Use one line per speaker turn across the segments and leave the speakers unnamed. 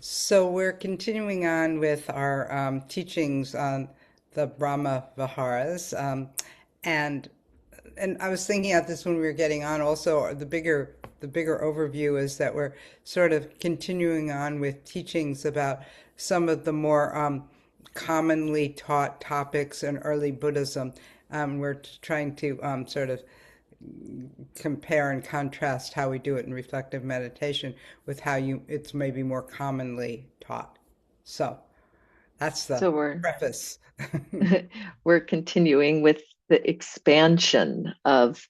So we're continuing on with our teachings on the Brahma Viharas, and I was thinking about this when we were getting on. Also, the bigger overview is that we're sort of continuing on with teachings about some of the more commonly taught topics in early Buddhism. We're trying to sort of compare and contrast how we do it in reflective meditation with how it's maybe more commonly taught. So that's the
So we're
preface.
we're continuing with the expansion of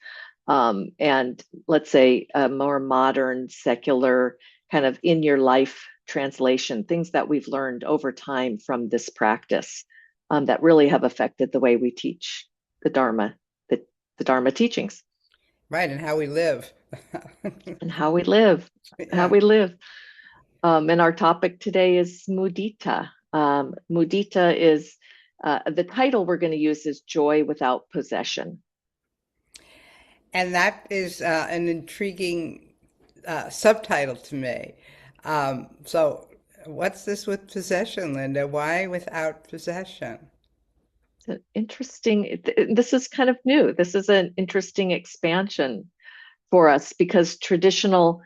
and let's say a more modern secular kind of in your life translation, things that we've learned over time from this practice that really have affected the way we teach the Dharma, the Dharma teachings
Right, and how we live.
and how we live, how
Yeah.
we live. And our topic today is mudita. Mudita is the title we're going to use is Joy Without Possession.
And that is an intriguing subtitle to me. So, what's this with possession, Linda? Why without possession?
Interesting. This is kind of new. This is an interesting expansion for us because traditional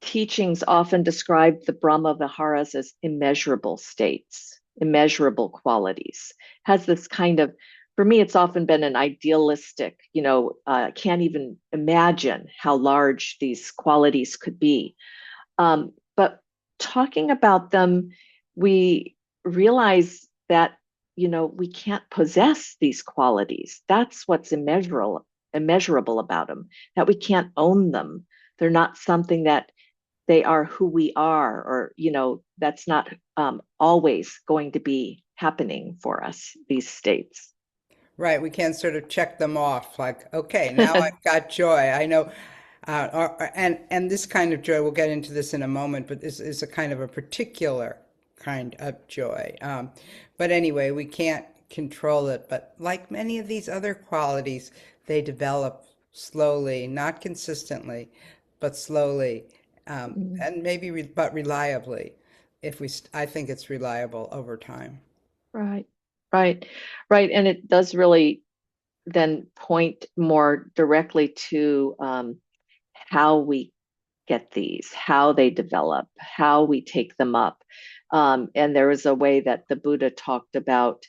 teachings often describe the Brahma Viharas as immeasurable states, immeasurable qualities. Has this kind of, for me, it's often been an idealistic, can't even imagine how large these qualities could be. But talking about them, we realize that, we can't possess these qualities. That's what's immeasurable about them, that we can't own them. They're not something that they are who we are, or that's not always going to be happening for us, these states.
Right, we can't sort of check them off like, okay, now I've got joy. I know, and this kind of joy, we'll get into this in a moment, but this is a kind of a particular kind of joy. But anyway, we can't control it. But like many of these other qualities, they develop slowly, not consistently, but slowly, and maybe but reliably. I think it's reliable over time.
Right, right, right. And it does really then point more directly to how we get these, how they develop, how we take them up. And there is a way that the Buddha talked about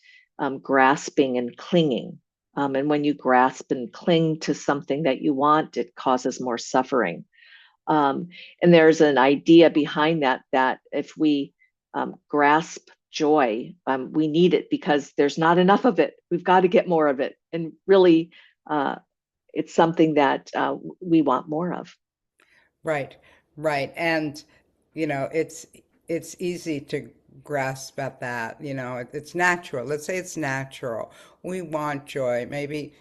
grasping and clinging. And when you grasp and cling to something that you want, it causes more suffering. And there's an idea behind that, that if we grasp joy, we need it because there's not enough of it. We've got to get more of it. And really, it's something that we want more of.
Right, right. And, it's easy to grasp at that, it's natural. Let's say it's natural. We want joy, maybe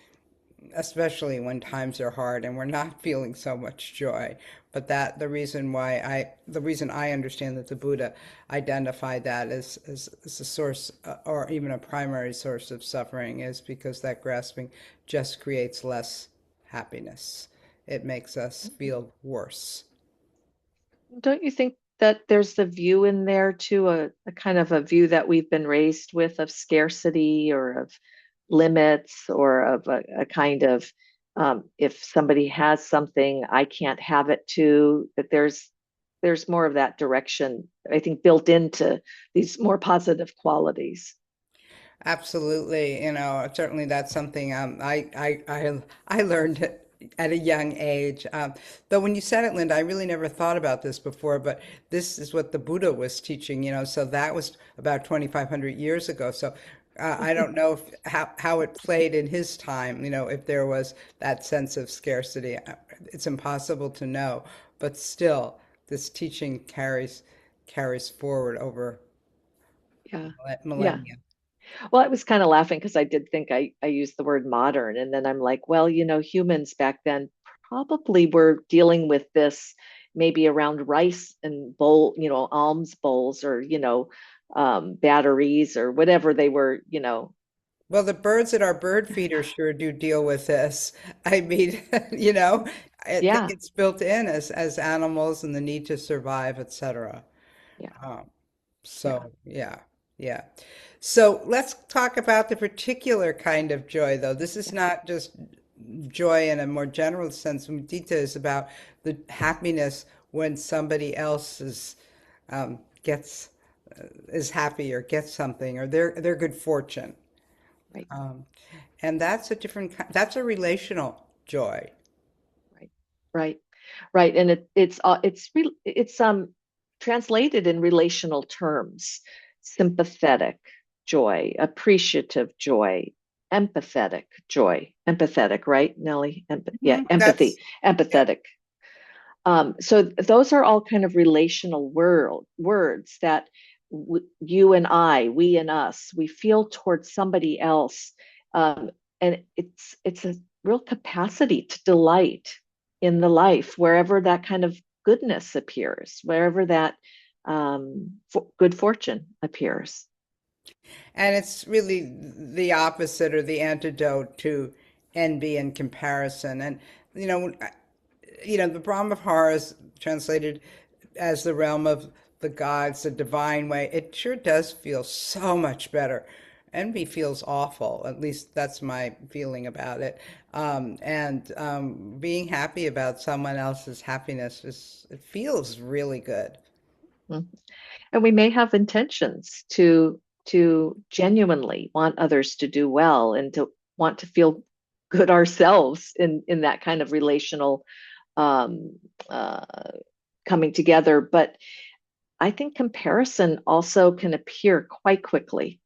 especially when times are hard and we're not feeling so much joy. But the reason I understand that the Buddha identified that as a source or even a primary source of suffering is because that grasping just creates less happiness. It makes us feel worse.
Don't you think that there's the view in there too, a kind of a view that we've been raised with of scarcity or of limits or of a kind of if somebody has something, I can't have it too, that there's more of that direction, I think, built into these more positive qualities.
Absolutely, certainly that's something I learned at a young age. Though when you said it, Linda, I really never thought about this before, but this is what the Buddha was teaching, so that was about 2,500 years ago. So I don't know how it played in his time, if there was that sense of scarcity. It's impossible to know, but still, this teaching carries forward over
Yeah. Yeah.
millennia.
Well, I was kind of laughing because I did think I used the word modern. And then I'm like, well, humans back then probably were dealing with this maybe around rice and bowl, alms bowls or, batteries or whatever they were,
Well, the birds at our bird feeder sure do deal with this. I mean, I think
yeah,
it's built in as animals and the need to survive, etc.
Yeah.
Um,
Yeah.
so yeah, yeah. So let's talk about the particular kind of joy, though. This is not just joy in a more general sense. Mudita is about the happiness when somebody else gets is happy or gets something or their good fortune.
Right.
Um, and that's a different that's a relational joy.
Right. Right. Right. And it's translated in relational terms: sympathetic joy, appreciative joy, empathetic joy. Empathetic, right, Nelly? Yeah,
That's
empathy,
yeah.
empathetic. So those are all kind of relational words that you and I, we and us, we feel towards somebody else, and it's a real capacity to delight in the life wherever that kind of goodness appears, wherever that good fortune appears.
And it's really the opposite or the antidote to envy and comparison. And you know, the Brahmavihara is translated as the realm of the gods, the divine way. It sure does feel so much better. Envy feels awful. At least that's my feeling about it. And being happy about someone else's happiness it feels really good.
Mhm. And we may have intentions to genuinely want others to do well and to want to feel good ourselves in that kind of relational um, uh, coming together. But I think comparison also can appear quite quickly.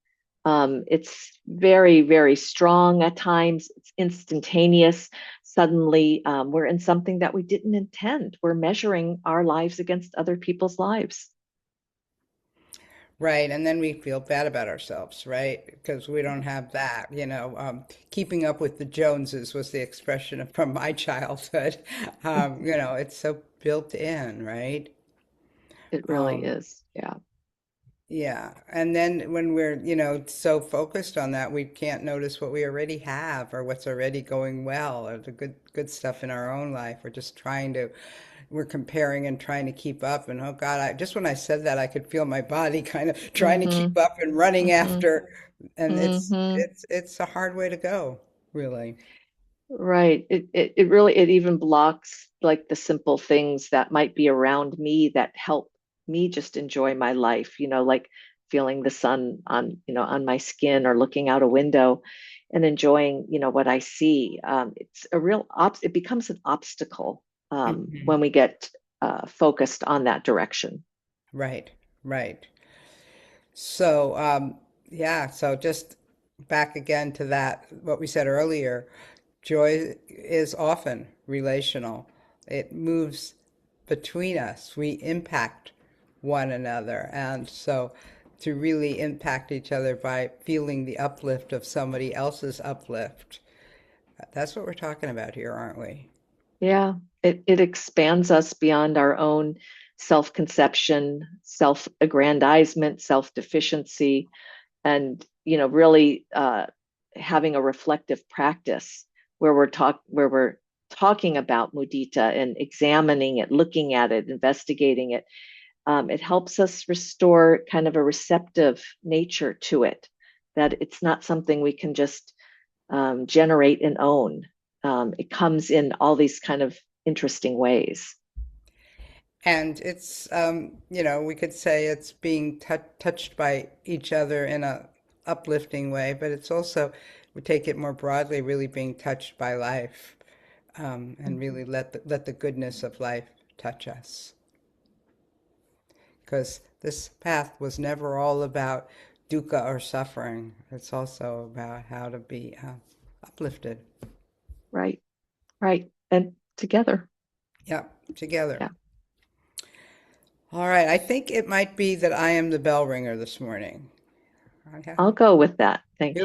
It's very, very strong at times. It's instantaneous. Suddenly, we're in something that we didn't intend. We're measuring our lives against other people's lives.
Right, and then we feel bad about ourselves, right? Because we don't have that, keeping up with the Joneses was the expression from my childhood. It's so built in, right?
It really
Um,
is. Yeah.
yeah, and then when we're, so focused on that, we can't notice what we already have or what's already going well or the good stuff in our own life. We're comparing and trying to keep up. And oh God, just when I said that, I could feel my body kind of trying to keep
Mm-hmm.
up and running
Mm-hmm.
after. And it's
Mm-hmm.
it's it's a hard way to go, really.
Right. It really it even blocks like the simple things that might be around me that help me just enjoy my life, like feeling the sun on my skin or looking out a window and enjoying, what I see. It's a real it becomes an obstacle
Mhm.
when we get focused on that direction.
Right, right. So, yeah, so just back again to that, what we said earlier, joy is often relational. It moves between us. We impact one another. And so to really impact each other by feeling the uplift of somebody else's uplift, that's what we're talking about here, aren't we?
Yeah, it expands us beyond our own self-conception, self-aggrandizement, self-deficiency, and really having a reflective practice where we're talking about mudita and examining it, looking at it, investigating it. It helps us restore kind of a receptive nature to it, that it's not something we can just generate and own. It comes in all these kind of interesting ways.
And it's, we could say it's being touched by each other in a uplifting way, but it's also, we take it more broadly, really being touched by life, and really let the goodness of life touch us. Because this path was never all about dukkha or suffering. It's also about how to be uplifted.
Right, right. And together.
Yeah, together.
Yeah.
All right, I think it might be that I am the bell ringer this morning. I
I'll
have,
go with that. Thank
here
you.